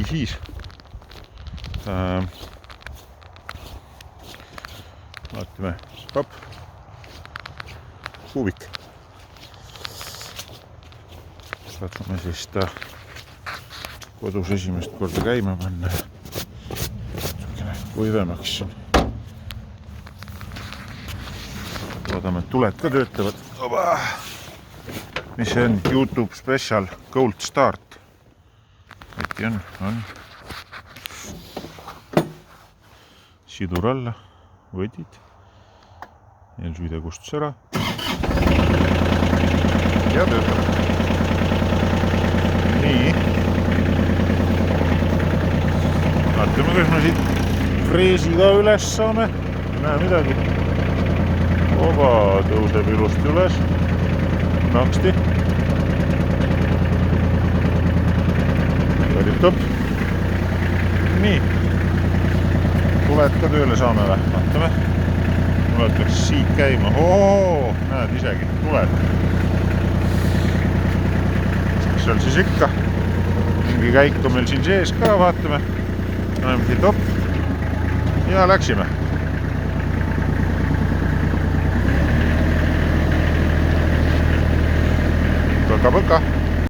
siis. Vaatame, hop, kuubik. Katsume siis ta kodus esimest korda käima panna. Kuivemaks siin. Loodame, et tuled ka töötavad. Oba! Mis see on? YouTube Special Gold Start. Äkki on. Sidur alla, võdid. Eelsüüde kustus ära. Ja töötab. Nii. Vaatame, kas me siit freesiga üles saame. Näe midagi. Oba, tõuseb ilusti üles. Naksti. Kõritab. Nii. Tuled ka tööle saame või? Vaatame. Tuled peaks siit käima. Oo, näed isegi. Tuled. Mis seal siis ikka? Mingi käik on meil siin sees ka. Vaatame. Näeme siit op. Ja läksime. Põka-põka.